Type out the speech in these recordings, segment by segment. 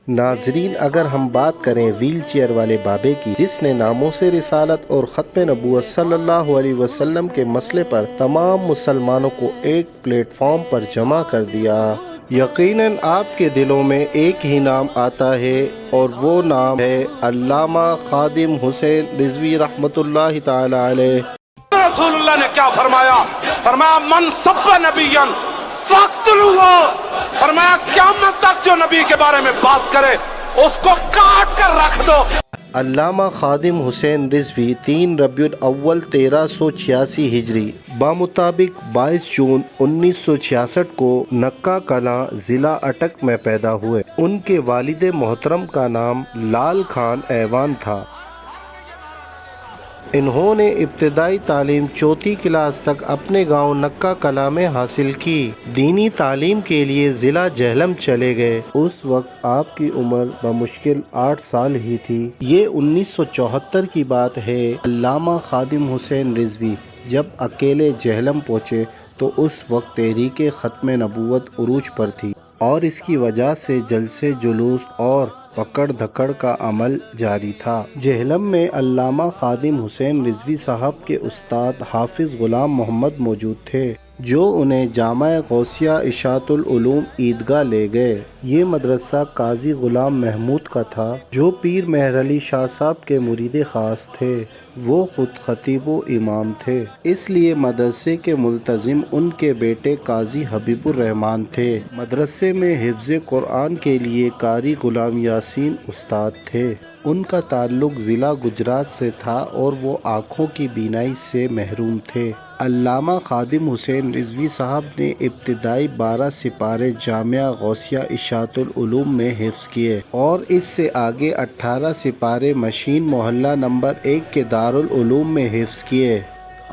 ناظرین، اگر ہم بات کریں ویل چیئر والے بابے کی، جس نے ناموس رسالت اور ختم نبوت صلی اللہ علیہ وسلم کے مسئلے پر تمام مسلمانوں کو ایک پلیٹ فارم پر جمع کر دیا، یقیناً آپ کے دلوں میں ایک ہی نام آتا ہے اور وہ نام ہے علامہ خادم حسین رضوی رحمۃ اللہ تعالی علیہ۔ رسول اللہ نے کیا فرمایا؟ فرمایا من سب نبیًا فاقتلوہ، فرمایا قیامت تک جو نبی کے بارے میں بات کرے اس کو کاٹ کر رکھ دو۔ علامہ خادم حسین رضوی 3 ربیع الاول 1386 ہجری بمطابق 22 جون 1966 کو نکا کلاں ضلع اٹک میں پیدا ہوئے۔ ان کے والد محترم کا نام لال خان ایوان تھا۔ انہوں نے ابتدائی تعلیم چوتھی کلاس تک اپنے گاؤں نکا کلاں میں حاصل کی۔ دینی تعلیم کے لیے ضلع جہلم چلے گئے۔ اس وقت آپ کی عمر بمشکل 8 سال ہی تھی۔ یہ 1974 کی بات ہے۔ علامہ خادم حسین رضوی جب اکیلے جہلم پہنچے تو اس وقت تحریک ختم نبوت عروج پر تھی اور اس کی وجہ سے جلسے جلوس اور پکڑ دھکڑ کا عمل جاری تھا۔ جہلم میں علامہ خادم حسین رضوی صاحب کے استاد حافظ غلام محمد موجود تھے، جو انہیں جامع غوثیہ اشاعت العلوم عیدگاہ لے گئے۔ یہ مدرسہ قاضی غلام محمود کا تھا، جو پیر مہر علی شاہ صاحب کے مرید خاص تھے۔ وہ خود خطیب و امام تھے، اس لیے مدرسے کے ملتزم ان کے بیٹے قاضی حبیب الرحمن تھے۔ مدرسے میں حفظ قرآن کے لیے قاری غلام یاسین استاد تھے۔ ان کا تعلق ضلع گجرات سے تھا اور وہ آنکھوں کی بینائی سے محروم تھے۔ علامہ خادم حسین رضوی صاحب نے ابتدائی 12 سپارے جامعہ غوثیہ اشاعت العلوم میں حفظ کیے اور اس سے آگے 18 سپارے مشین محلہ نمبر 1 کے دارالعلوم میں حفظ کیے۔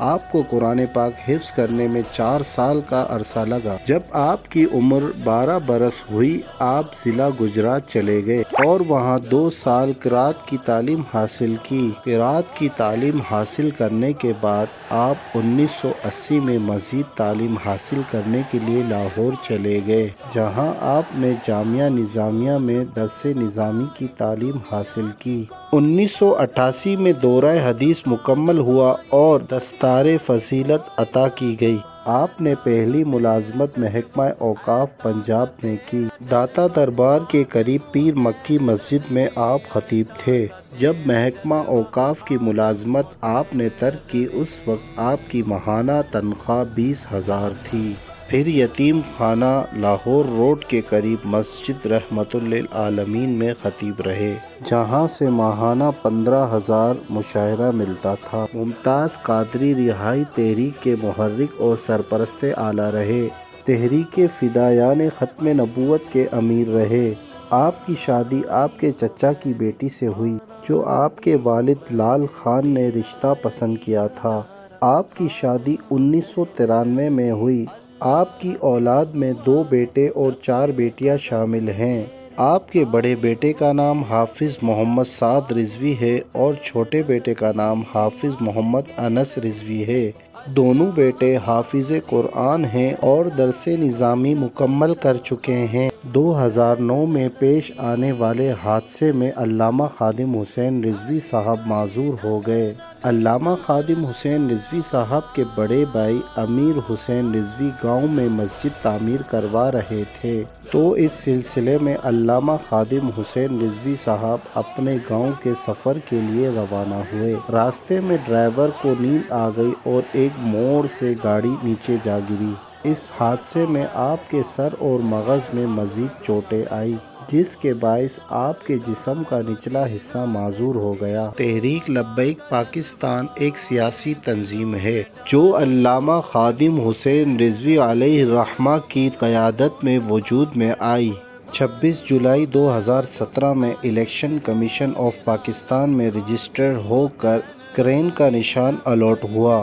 آپ کو قرآن پاک حفظ کرنے میں 4 سال کا عرصہ لگا۔ جب آپ کی عمر 12 برس ہوئی، آپ ضلع گجرات چلے گئے اور وہاں 2 سال قرات کی تعلیم حاصل کی۔ قرات کی تعلیم حاصل کرنے کے بعد آپ 1980 میں مزید تعلیم حاصل کرنے کے لیے لاہور چلے گئے، جہاں آپ نے جامعہ نظامیہ میں درس نظامی کی تعلیم حاصل کی۔ 1988 میں دورہ حدیث مکمل ہوا اور دستار فضیلت عطا کی گئی۔ آپ نے پہلی ملازمت محکمہ اوقاف پنجاب میں کی۔ داتا دربار کے قریب پیر مکی مسجد میں آپ خطیب تھے۔ جب محکمہ اوقاف کی ملازمت آپ نے ترک کی، اس وقت آپ کی ماہانہ تنخواہ 20,000 تھی۔ پھر یتیم خانہ لاہور روڈ کے قریب مسجد رحمت للعالمین میں خطیب رہے، جہاں سے ماہانہ 15,000 مشاہرہ ملتا تھا۔ ممتاز قادری رہائی تحریک کے محرک اور سرپرست اعلیٰ رہے۔ تحریک فدایان ختم نبوت کے امیر رہے۔ آپ کی شادی آپ کے چچا کی بیٹی سے ہوئی، جو آپ کے والد لال خان نے رشتہ پسند کیا تھا۔ آپ کی شادی 1993 میں ہوئی۔ آپ کی اولاد میں 2 بیٹے اور 4 بیٹیاں شامل ہیں۔ آپ کے بڑے بیٹے کا نام حافظ محمد سعد رضوی ہے اور چھوٹے بیٹے کا نام حافظ محمد انس رضوی ہے۔ دونوں بیٹے حافظ قرآن ہیں اور درس نظامی مکمل کر چکے ہیں۔ 2009 میں پیش آنے والے حادثے میں علامہ خادم حسین رضوی صاحب معذور ہو گئے۔ علامہ خادم حسین رضوی صاحب کے بڑے بھائی امیر حسین رضوی گاؤں میں مسجد تعمیر کروا رہے تھے، تو اس سلسلے میں علامہ خادم حسین رضوی صاحب اپنے گاؤں کے سفر کے لیے روانہ ہوئے۔ راستے میں ڈرائیور کو نیند آ گئی اور ایک موڑ سے گاڑی نیچے جا گری۔ اس حادثے میں آپ کے سر اور مغز میں مزید چوٹیں آئیں، جس کے باعث آپ کے جسم کا نچلا حصہ معذور ہو گیا۔ تحریک لبیک پاکستان ایک سیاسی تنظیم ہے جو علامہ خادم حسین رضوی علیہ الرحمہ کی قیادت میں وجود میں آئی۔ 26 جولائی 2017 میں الیکشن کمیشن آف پاکستان میں رجسٹرڈ ہو کر کرین کا نشان الاٹ ہوا۔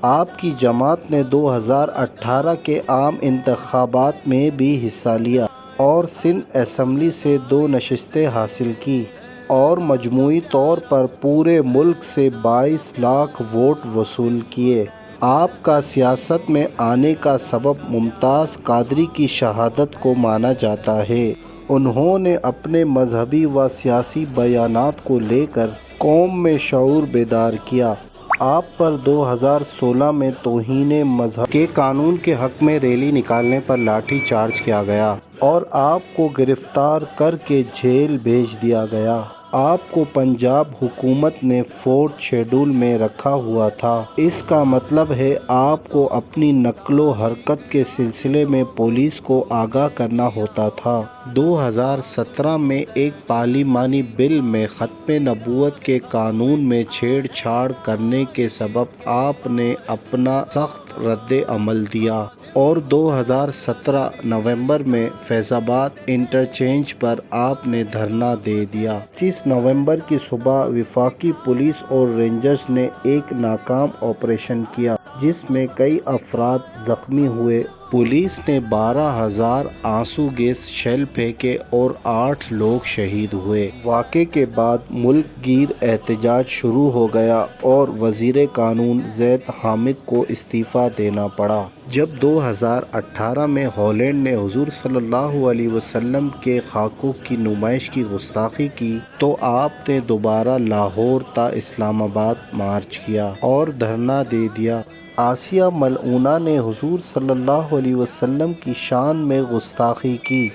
آپ کی جماعت نے 2018 کے عام انتخابات میں بھی حصہ لیا اور سندھ اسمبلی سے 2 نشستیں حاصل کی اور مجموعی طور پر پورے ملک سے 22 لاکھ ووٹ وصول کیے۔ آپ کا سیاست میں آنے کا سبب ممتاز قادری کی شہادت کو مانا جاتا ہے۔ انہوں نے اپنے مذہبی و سیاسی بیانات کو لے کر قوم میں شعور بیدار کیا۔ آپ پر 2016 میں توہین مذہب کے قانون کے حق میں ریلی نکالنے پر لاٹھی چارج کیا گیا اور آپ کو گرفتار کر کے جیل بھیج دیا گیا۔ آپ کو پنجاب حکومت نے 4تھ شیڈول میں رکھا ہوا تھا۔ اس کا مطلب ہے آپ کو اپنی نقل و حرکت کے سلسلے میں پولیس کو آگاہ کرنا ہوتا تھا۔ 2017 میں ایک پارلیمانی بل میں ختم نبوت کے قانون میں چھیڑ چھاڑ کرنے کے سبب آپ نے اپنا سخت رد عمل دیا اور 2017 نومبر میں فیض آباد انٹرچینج پر آپ نے دھرنا دے دیا۔ 30 نومبر کی صبح وفاقی پولیس اور رینجرز نے ایک ناکام آپریشن کیا جس میں کئی افراد زخمی ہوئے۔ پولیس نے 12,000 آنسو گیس شیل پھینکے اور 8 لوگ شہید ہوئے۔ واقعے کے بعد ملک گیر احتجاج شروع ہو گیا اور وزیر قانون زید حامد کو استعفیٰ دینا پڑا۔ جب 2018 میں ہالینڈ نے حضور صلی اللہ علیہ وسلم کے خاکوں کی نمائش کی گستاخی کی تو آپ نے دوبارہ لاہور تا اسلام آباد مارچ کیا اور دھرنا دے دیا۔ آسیہ ملعونہ نے حضور صلی اللہ علیہ وسلم کی شان میں گستاخی کی۔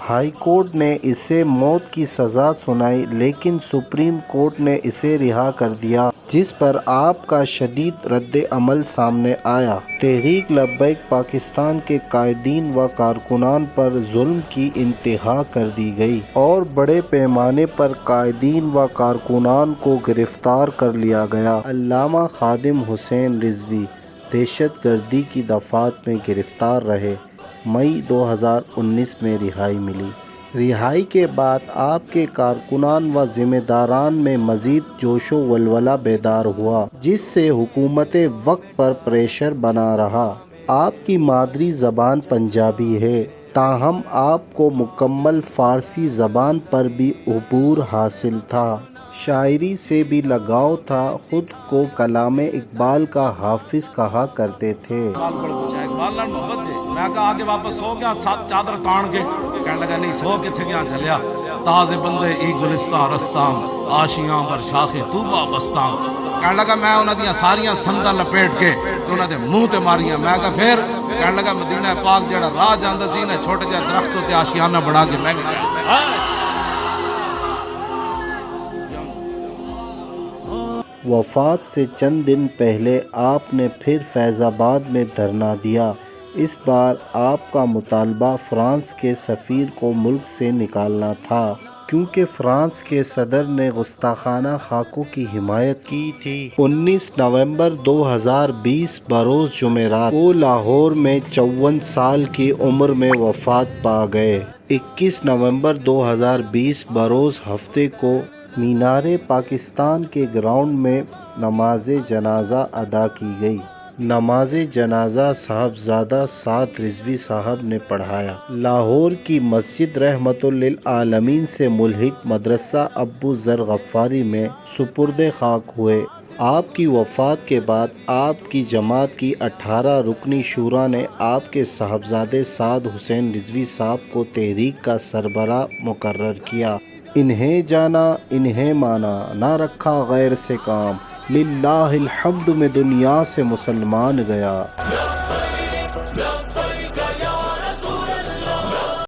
ہائی کورٹ نے اسے موت کی سزا سنائی لیکن سپریم کورٹ نے اسے رہا کر دیا، جس پر آپ کا شدید رد عمل سامنے آیا۔ تحریک لبیک پاکستان کے قائدین و کارکنان پر ظلم کی انتہا کر دی گئی اور بڑے پیمانے پر قائدین و کارکنان کو گرفتار کر لیا گیا۔ علامہ خادم حسین رضوی دہشت گردی کی دفعات میں گرفتار رہے۔ مئی 2019 میں رہائی ملی۔ رہائی کے بعد آپ کے کارکنان و ذمہ داران میں مزید جوش و ولولہ بیدار ہوا، جس سے حکومت وقت پر پریشر بنا رہا۔ آپ کی مادری زبان پنجابی ہے، تاہم آپ کو مکمل فارسی زبان پر بھی عبور حاصل تھا۔ شاعری سے بھی لگاؤ تھا، خود کو کلام اقبال کا حافظ کہا کرتے تھے۔ میں کہا آگے واپس سو گیا چادر تان کے، کہنے لگا نہیں سو کتنے گیا چلیا، تازے بندے ای گلستان رستان آشیاں پر شاخے طوبہ بستان۔ کہنے لگا میں انہاں دیاں ساریاں سنداں لپیٹ کے تو انہاں دے منہ تے ماریاں۔ میں کہا پھر؟ کہنے لگا مدینہ پاک جڑا راہ جاندا سی نے چھوٹے جہے درختوں تے آشیانہ بنا کے میں گیا۔ وفات سے چند دن پہلے آپ نے پھر فیض آباد میں دھرنا دیا۔ اس بار آپ کا مطالبہ فرانس کے سفیر کو ملک سے نکالنا تھا کیونکہ فرانس کے صدر نے گستاخانہ خاکوں کی حمایت کی تھی۔ 19 نومبر 2020 بروز جمعرات کو لاہور میں 54 سال کی عمر میں وفات پا گئے۔ 21 نومبر 2020 بروز ہفتے کو مینار پاکستان کے گراؤنڈ میں نماز جنازہ ادا کی گئی۔ نماز جنازہ صاحبزادہ سعد رضوی صاحب نے پڑھایا۔ لاہور کی مسجد رحمت للعالمین سے ملحق مدرسہ ابو ذر غفاری میں سپرد خاک ہوئے۔ آپ کی وفات کے بعد آپ کی جماعت کی 18 رکنی شورا نے آپ کے صاحبزادے سعد حسین رضوی صاحب کو تحریک کا سربراہ مقرر کیا۔ انہیں جانا انہیں مانا، نہ رکھا غیر سے کام، للہ الحمد میں دنیا سے مسلمان گیا۔